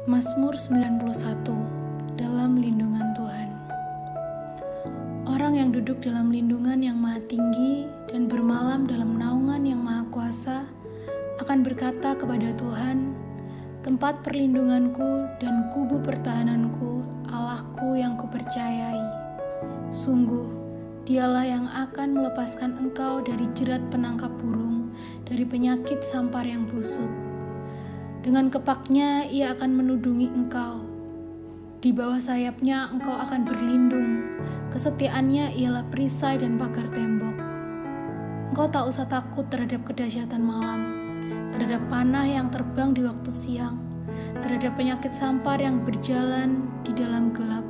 Mazmur 91, dalam lindungan Tuhan. Orang yang duduk dalam lindungan yang maha tinggi dan bermalam dalam naungan yang maha kuasa akan berkata kepada Tuhan, tempat perlindunganku dan kubu pertahananku, Allahku yang kupercayai. Sungguh, dialah yang akan melepaskan engkau dari jerat penangkap burung, dari penyakit sampar yang busuk. Dengan kepaknya ia akan menudungi engkau. Di bawah sayapnya engkau akan berlindung. Kesetiaannya ialah perisai dan pagar tembok. Engkau tak usah takut terhadap kedahsyatan malam, terhadap panah yang terbang di waktu siang, terhadap penyakit sampar yang berjalan di dalam gelap,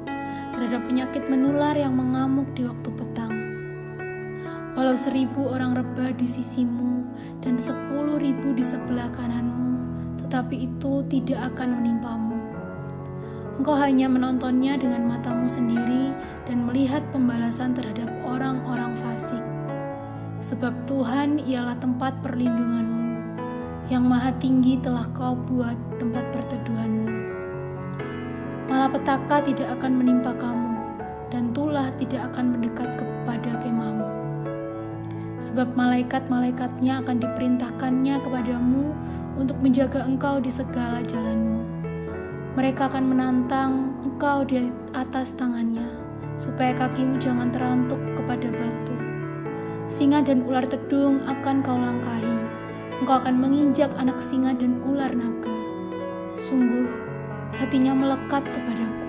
terhadap penyakit menular yang mengamuk di waktu petang. Walau 1.000 orang rebah di sisimu dan 10.000 di sebelah kananmu, tetapi itu tidak akan menimpamu. Engkau hanya menontonnya dengan matamu sendiri dan melihat pembalasan terhadap orang-orang fasik. Sebab Tuhan ialah tempat perlindunganmu, yang maha tinggi telah kau buat tempat perteduhanmu. Malapetaka tidak akan menimpa kamu, dan tulah tidak akan mendekat kepada kemahmu. Sebab malaikat-malaikatnya akan diperintahkannya kepadamu untuk menjaga engkau di segala jalanmu. Mereka akan menantang engkau di atas tangannya, supaya kakimu jangan terantuk kepada batu. Singa dan ular tedung akan kau langkahi, engkau akan menginjak anak singa dan ular naga. Sungguh, hatinya melekat kepadaku,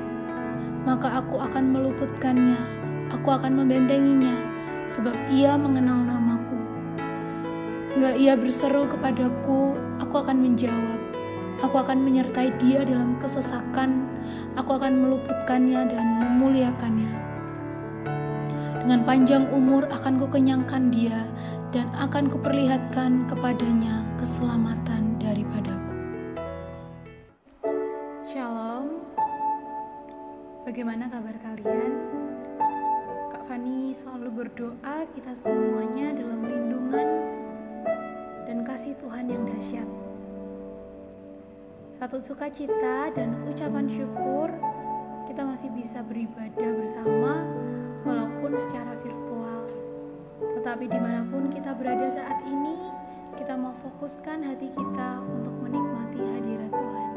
maka aku akan meluputkannya, aku akan membentenginya, sebab ia mengenal namaku. Bila ia berseru kepadaku, aku akan menjawab. Aku akan menyertai dia dalam kesesakan, aku akan meluputkannya dan memuliakannya. Dengan panjang umur akan kukenyangkan dia, dan akan kuperlihatkan kepadanya keselamatan daripadaku. Shalom, bagaimana kabar kalian? Kak Fani selalu berdoa kita semuanya dalam lindungan dan kasih Tuhan yang dahsyat. Satu sukacita dan ucapan syukur kita masih bisa beribadah bersama walaupun secara virtual. Tetapi dimanapun kita berada saat ini, kita mau fokuskan hati kita untuk menikmati hadirat Tuhan.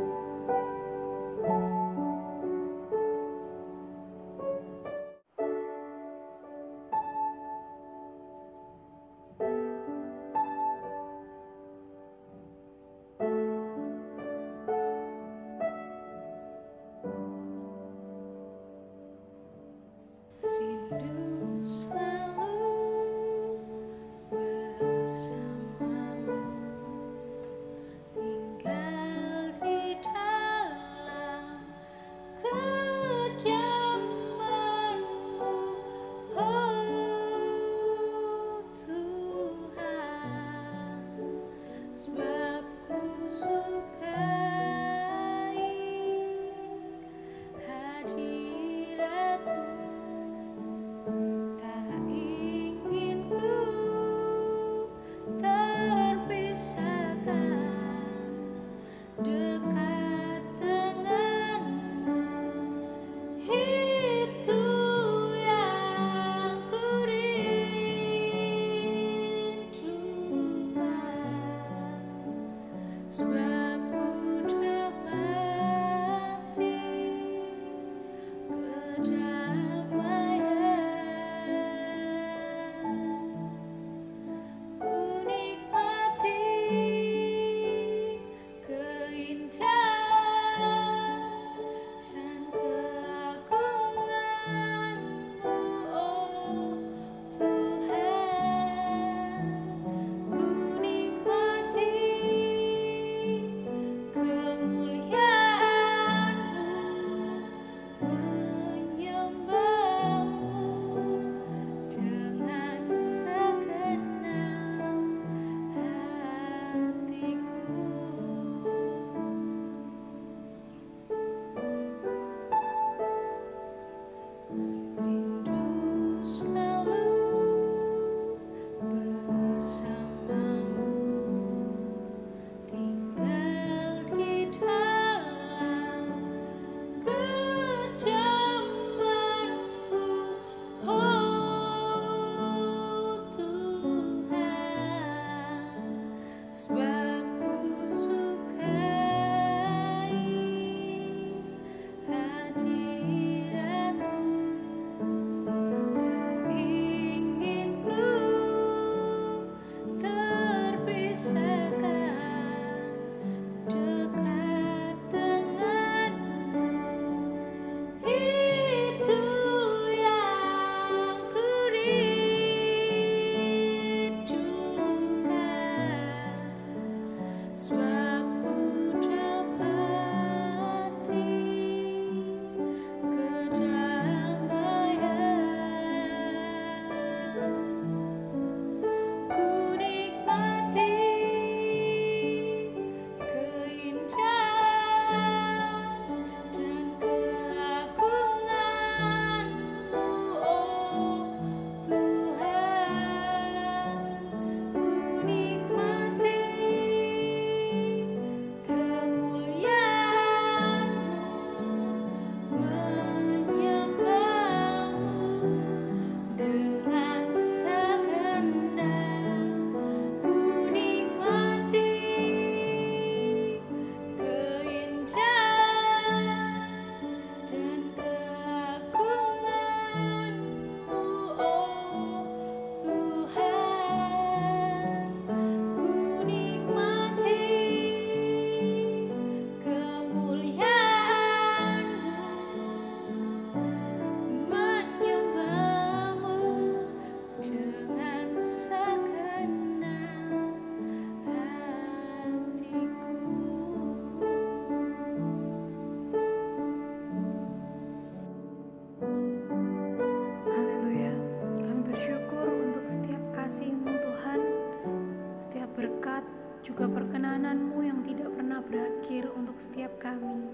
juga perkenanan-Mu yang tidak pernah berakhir untuk setiap kami.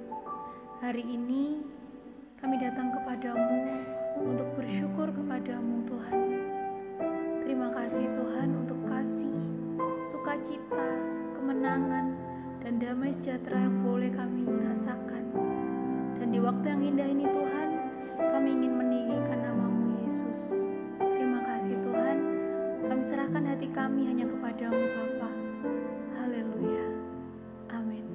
Hari ini kami datang kepadamu untuk bersyukur kepadamu Tuhan. Terima kasih Tuhan untuk kasih, sukacita, kemenangan, dan damai sejahtera yang boleh kami rasakan. Dan di waktu yang indah ini Tuhan, kami ingin meninggikan nama-Mu Yesus. Terima kasih Tuhan, kami serahkan hati kami hanya kepadamu Bapa. Haleluya. Amin.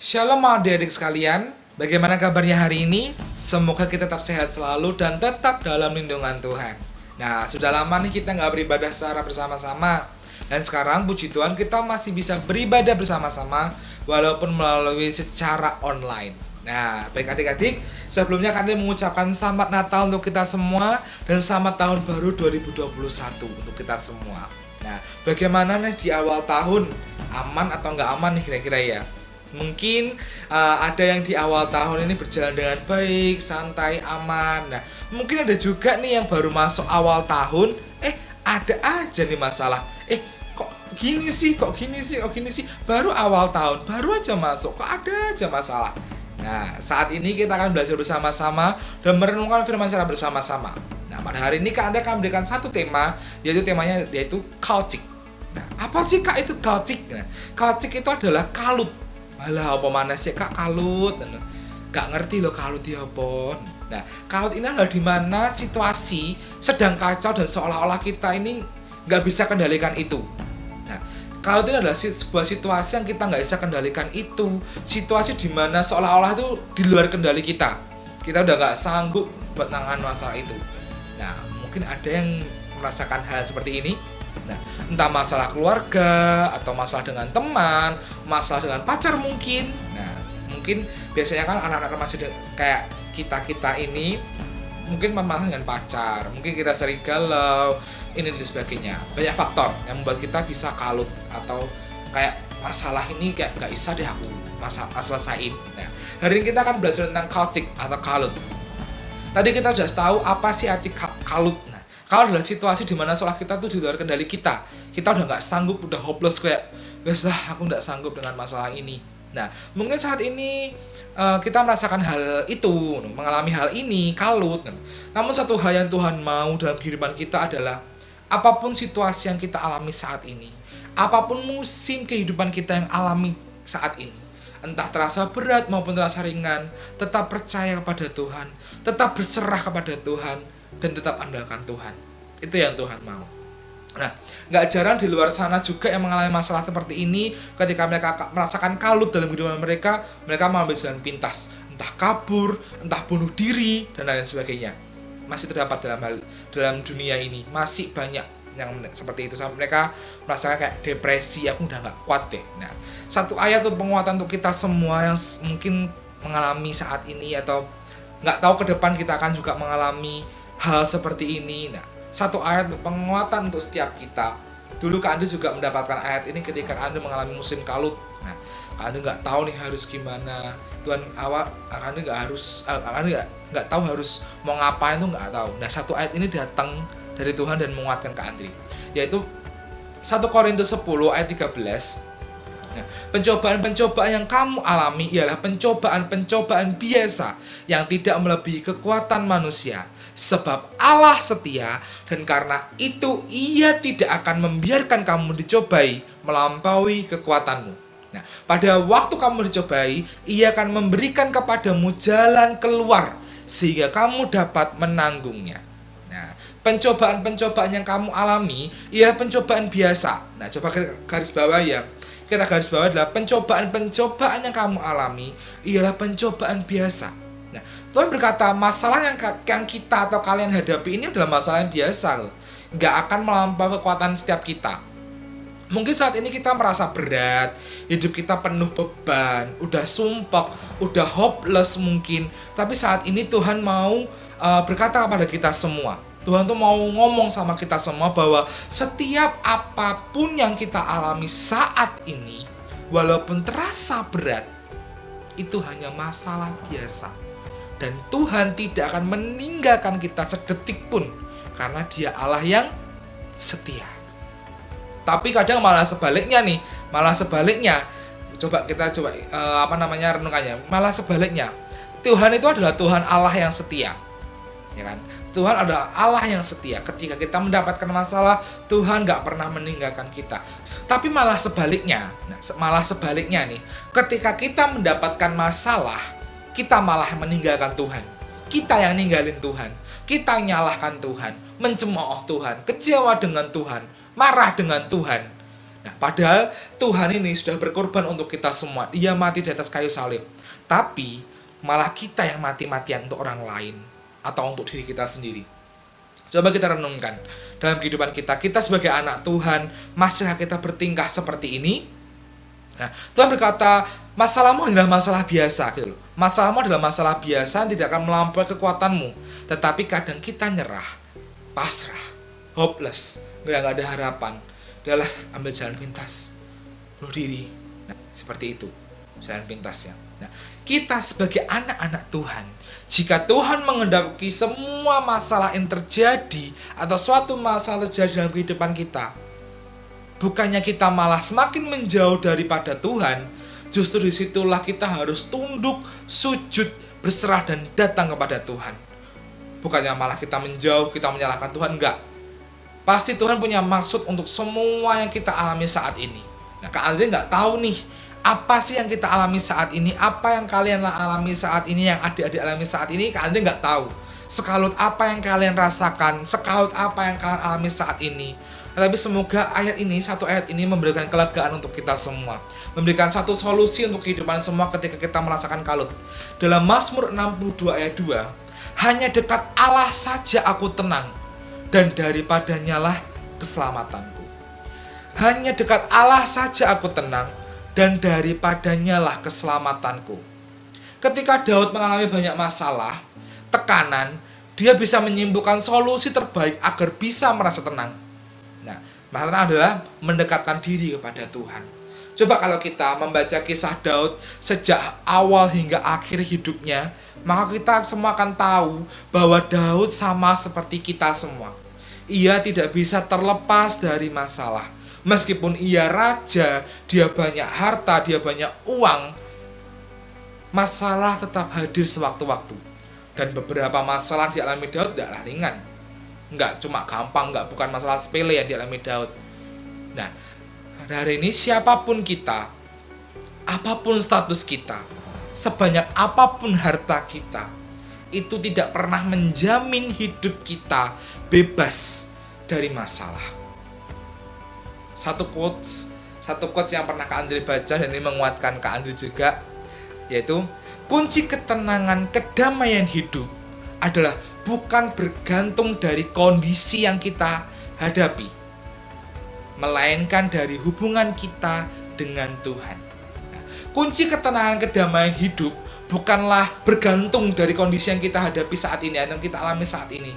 Shalom adik-adik sekalian, bagaimana kabarnya hari ini? Semoga kita tetap sehat selalu dan tetap dalam lindungan Tuhan. Nah, sudah lama nih kita nggak beribadah secara bersama-sama. Dan sekarang puji Tuhan kita masih bisa beribadah bersama-sama walaupun melalui secara online. Nah, baik adik-adik, sebelumnya kami mengucapkan selamat Natal untuk kita semua dan selamat tahun baru 2021 untuk kita semua. Nah, bagaimana nih di awal tahun? Aman atau nggak aman nih kira-kira ya? Mungkin ada yang di awal tahun ini berjalan dengan baik, santai, aman. Nah, mungkin ada juga nih yang baru masuk awal tahun, ada aja nih masalah. Kok gini sih, baru awal tahun, baru aja masuk, kok ada aja masalah. Nah, saat ini kita akan belajar bersama-sama dan merenungkan firman secara bersama-sama. Nah, pada hari ini Anda akan memberikan satu tema, yaitu chaotic. Nah, apa sih Kak itu chaotic? Nah, chaotic itu adalah kalut. Alah, apa mana sih Kak kalut? Gak ngerti loh kalut ya apa. Nah, kalut ini adalah dimana situasi sedang kacau dan seolah-olah kita ini gak bisa kendalikan itu. Nah, kalut ini adalah sebuah situasi yang kita gak bisa kendalikan itu. Situasi dimana seolah-olah itu di luar kendali kita. Kita udah gak sanggup buat nangan masalah itu. Nah, mungkin ada yang merasakan hal seperti ini. Nah, entah masalah keluarga, atau masalah dengan teman, masalah dengan pacar mungkin. Nah, mungkin biasanya kan anak-anak remaja kayak kita-kita ini mungkin masalah dengan pacar, mungkin kita sering galau, ini dan sebagainya. Banyak faktor yang membuat kita bisa kalut, atau kayak masalah ini kayak gak bisa deh aku selesaiin. Nah, hari ini kita akan belajar tentang chaotic atau kalut. Tadi kita sudah tahu apa sih arti kalut. Kalau adalah situasi di mana seolah kita tuh di luar kendali kita udah nggak sanggup, udah hopeless, kayak wes lah aku nggak sanggup dengan masalah ini. Nah, mungkin saat ini kita merasakan hal itu, mengalami hal ini, kalut. Namun satu hal yang Tuhan mau dalam kehidupan kita adalah apapun situasi yang kita alami saat ini, apapun musim kehidupan kita yang alami saat ini, entah terasa berat maupun terasa ringan, tetap percaya kepada Tuhan, tetap berserah kepada Tuhan, dan tetap andalkan Tuhan. Itu yang Tuhan mau. Nah, gak jarang di luar sana juga yang mengalami masalah seperti ini. Ketika mereka merasakan kalut dalam kehidupan mereka mengambil jalan pintas, entah kabur, entah bunuh diri, dan lain sebagainya. Masih terdapat dalam dunia ini, masih banyak yang seperti itu. Sampai mereka merasakan kayak depresi, aku udah gak kuat deh. Nah, satu ayat tuh penguatan untuk kita semua yang mungkin mengalami saat ini, atau gak tahu ke depan kita akan juga mengalami hal seperti ini. Nah, satu ayat penguatan untuk setiap kita. Dulu Kak Andi juga mendapatkan ayat ini ketika Kak Andi mengalami musim kalut. Nah, Kak Andi nggak tahu nih harus gimana. Tuhan Kak Andi nggak tahu harus mau ngapain, tuh nggak tahu. Nah, satu ayat ini datang dari Tuhan dan menguatkan Kak Andi, yaitu 1 Korintus 10 ayat 13. Nah, pencobaan-pencobaan yang kamu alami ialah pencobaan-pencobaan biasa yang tidak melebihi kekuatan manusia. Sebab Allah setia, dan karena itu Ia tidak akan membiarkan kamu dicobai melampaui kekuatanmu. Nah, pada waktu kamu dicobai, Ia akan memberikan kepadamu jalan keluar sehingga kamu dapat menanggungnya. Nah, pencobaan-pencobaan yang kamu alami ialah pencobaan biasa. Nah, coba garis bawah ya. Kita garis bawah adalah pencobaan-pencobaan yang kamu alami ialah pencobaan biasa. Nah, Tuhan berkata masalah yang kita atau kalian hadapi ini adalah masalah yang biasa loh. Nggak akan melampaui kekuatan setiap kita. Mungkin saat ini kita merasa berat, hidup kita penuh beban, udah sumpek, udah hopeless mungkin. Tapi saat ini Tuhan mau berkata kepada kita semua. Tuhan tuh mau ngomong sama kita semua bahwa setiap apapun yang kita alami saat ini, walaupun terasa berat, itu hanya masalah biasa. Dan Tuhan tidak akan meninggalkan kita sedetik pun, karena Dia Allah yang setia. Tapi kadang malah sebaliknya nih, Coba kita renungannya. Malah sebaliknya. Tuhan itu adalah Tuhan Allah yang setia. Ya kan? Tuhan adalah Allah yang setia. Ketika kita mendapatkan masalah, Tuhan gak pernah meninggalkan kita. Tapi malah sebaliknya. Nih, ketika kita mendapatkan masalah, kita malah meninggalkan Tuhan. Kita yang ninggalin Tuhan. Kita nyalahkan Tuhan, mencemooh Tuhan, kecewa dengan Tuhan, marah dengan Tuhan. Nah, padahal Tuhan ini sudah berkorban untuk kita semua. Dia mati di atas kayu salib. Tapi malah kita yang mati-matian untuk orang lain, atau untuk diri kita sendiri. Coba kita renungkan dalam kehidupan kita. Kita sebagai anak Tuhan, masihkah kita bertingkah seperti ini? Nah, Tuhan berkata, masalahmu adalah masalah biasa gitu. Masalahmu adalah masalah biasa yang tidak akan melampaui kekuatanmu. Tetapi kadang kita nyerah, pasrah, hopeless, nggak ada harapan. Udahlah, ambil jalan pintas, bunuh diri. Nah, seperti itu jalan pintasnya. Nah, kita sebagai anak-anak Tuhan, jika Tuhan menghendaki semua masalah yang terjadi atau suatu masalah terjadi dalam kehidupan kita, bukannya kita malah semakin menjauh daripada Tuhan, justru disitulah kita harus tunduk, sujud, berserah dan datang kepada Tuhan. Bukannya malah kita menjauh, kita menyalahkan Tuhan, enggak. Pasti Tuhan punya maksud untuk semua yang kita alami saat ini. Nah, Kak Andre nggak tahu nih, apa sih yang kita alami saat ini, apa yang kalian alami saat ini, yang adik-adik alami saat ini, Kak Andre nggak tahu. Sekalut apa yang kalian rasakan, sekalut apa yang kalian alami saat ini. Tapi semoga satu ayat ini memberikan kelegaan untuk kita semua, memberikan satu solusi untuk kehidupan semua ketika kita merasakan kalut. Dalam Mazmur 62 ayat 2, hanya dekat Allah saja aku tenang, dan daripadanya lah keselamatanku. Hanya dekat Allah saja aku tenang, dan daripadanya lah keselamatanku. Ketika Daud mengalami banyak masalah, tekanan, dia bisa menyimpulkan solusi terbaik agar bisa merasa tenang. Nah, masalahnya adalah mendekatkan diri kepada Tuhan. Coba kalau kita membaca kisah Daud sejak awal hingga akhir hidupnya, maka kita semua akan tahu bahwa Daud sama seperti kita semua. Ia tidak bisa terlepas dari masalah. Meskipun ia raja, dia banyak harta, dia banyak uang, masalah tetap hadir sewaktu-waktu. Dan beberapa masalah dialami Daud tidaklah ringan. Enggak cuma gampang, bukan masalah sepele yang dialami Daud. Nah, hari ini siapapun kita, apapun status kita, sebanyak apapun harta kita, itu tidak pernah menjamin hidup kita bebas dari masalah. Satu quotes yang pernah Kak Andri baca dan ini menguatkan Kak Andri juga, yaitu kunci ketenangan kedamaian hidup adalah bukan bergantung dari kondisi yang kita hadapi, melainkan dari hubungan kita dengan Tuhan. Nah, kunci ketenangan kedamaian hidup bukanlah bergantung dari kondisi yang kita hadapi saat ini atau kita alami saat ini,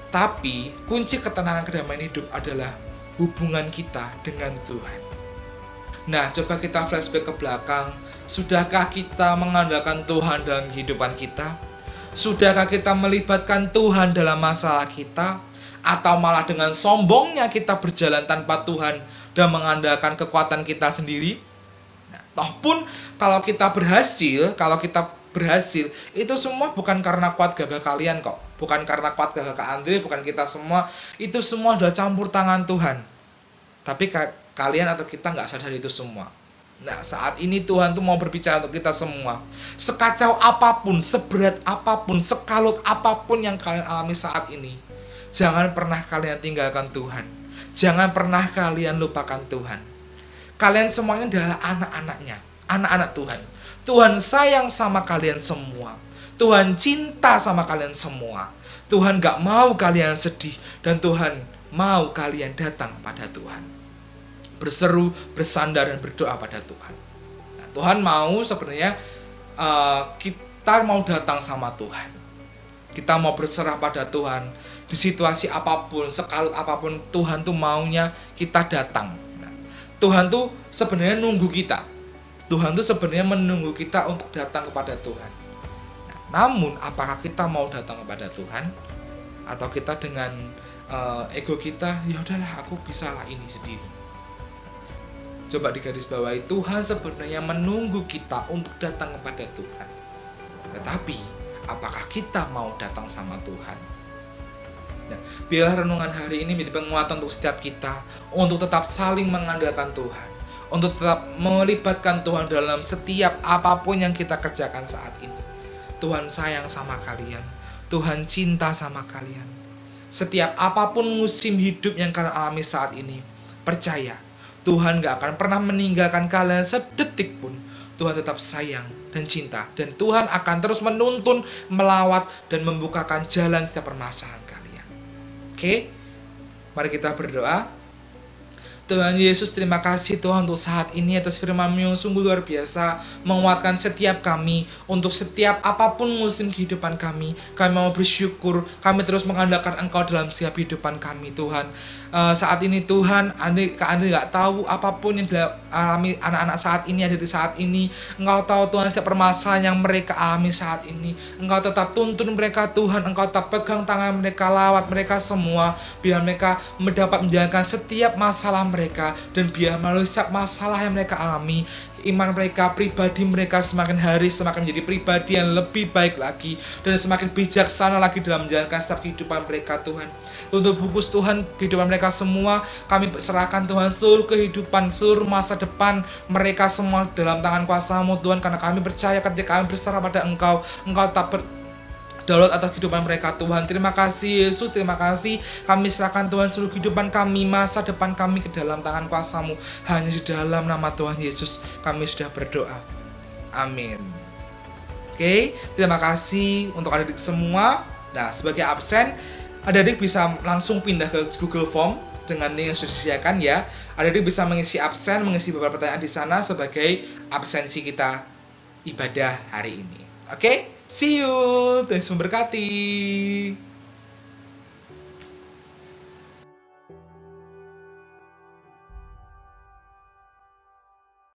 tapi kunci ketenangan kedamaian hidup adalah hubungan kita dengan Tuhan. Nah, coba kita flashback ke belakang. Sudahkah kita mengandalkan Tuhan dalam kehidupan kita? Sudahkah kita melibatkan Tuhan dalam masalah kita? Atau malah dengan sombongnya kita berjalan tanpa Tuhan dan mengandalkan kekuatan kita sendiri? Nah, toh pun kalau kita berhasil, itu semua bukan karena kuat gagah kalian kok. Bukan karena kuat gagah Kak Andri, bukan kita semua. Itu semua adalah campur tangan Tuhan. Tapi kalian atau kita nggak sadar itu semua. Nah, saat ini Tuhan tuh mau berbicara untuk kita semua. Sekacau apapun, seberat apapun, sekalut apapun yang kalian alami saat ini, jangan pernah kalian tinggalkan Tuhan. Jangan pernah kalian lupakan Tuhan. Kalian semuanya adalah anak-anaknya, anak-anak Tuhan. Tuhan sayang sama kalian semua. Tuhan cinta sama kalian semua. Tuhan gak mau kalian sedih. Dan Tuhan mau kalian datang pada Tuhan, berseru, bersandar, dan berdoa pada Tuhan. Nah, Tuhan mau sebenarnya kita mau datang sama Tuhan. Kita mau berserah pada Tuhan. Di situasi apapun, sekalut apapun, Tuhan tuh maunya kita datang. Nah, Tuhan tuh sebenarnya nunggu kita. Tuhan tuh sebenarnya menunggu kita untuk datang kepada Tuhan. Namun, apakah kita mau datang kepada Tuhan? Atau kita dengan ego kita, ya udahlah aku bisalah ini sendiri. Coba digarisbawahi, Tuhan sebenarnya menunggu kita untuk datang kepada Tuhan. Tetapi, apakah kita mau datang sama Tuhan? Nah, biarlah renungan hari ini menjadi penguatan untuk setiap kita, untuk tetap saling mengandalkan Tuhan, untuk tetap melibatkan Tuhan dalam setiap apapun yang kita kerjakan saat ini. Tuhan sayang sama kalian. Tuhan cinta sama kalian. Setiap apapun musim hidup yang kalian alami saat ini, percaya, Tuhan gak akan pernah meninggalkan kalian sedetik pun. Tuhan tetap sayang dan cinta. Dan Tuhan akan terus menuntun, melawat, dan membukakan jalan setiap permasalahan kalian. Oke? Mari kita berdoa. Tuhan Yesus, terima kasih Tuhan untuk saat ini atas firman-Mu sungguh luar biasa, menguatkan setiap kami untuk setiap apapun musim kehidupan kami. Kami mau bersyukur, kami terus mengandalkan Engkau dalam setiap kehidupan kami Tuhan. Saat ini Tuhan, Kak Andri gak tahu apapun yang dialami anak-anak saat ini, ada di saat ini. Engkau tahu Tuhan setiap permasalahan yang mereka alami saat ini. Engkau tetap tuntun mereka Tuhan, Engkau tetap pegang tangan mereka, lawat mereka semua, biar mereka mendapat menjalankan setiap masalah mereka, dan biar melalui setiap masalah yang mereka alami, iman mereka, pribadi mereka semakin hari semakin menjadi pribadi yang lebih baik lagi, dan semakin bijaksana lagi dalam menjalankan setiap kehidupan mereka Tuhan. Untuk fokus Tuhan kehidupan mereka semua, kami serahkan Tuhan seluruh kehidupan, seluruh masa depan mereka semua dalam tangan kuasa-Mu Tuhan, karena kami percaya ketika kami berserah pada Engkau, Engkau tak daulat atas kehidupan mereka Tuhan. Terima kasih Yesus, terima kasih. Kami serahkan Tuhan seluruh kehidupan kami, masa depan kami ke dalam tangan kuasa-Mu. Hanya di dalam nama Tuhan Yesus kami sudah berdoa. Amin. Oke, terima kasih untuk adik-adik semua. Nah, sebagai absen, adik-adik bisa langsung pindah ke Google Form dengan link yang sudah disediakan ya. Adik-adik bisa mengisi absen, mengisi beberapa pertanyaan di sana sebagai absensi kita ibadah hari ini. Oke, see you. Tuhan Yesus memberkati.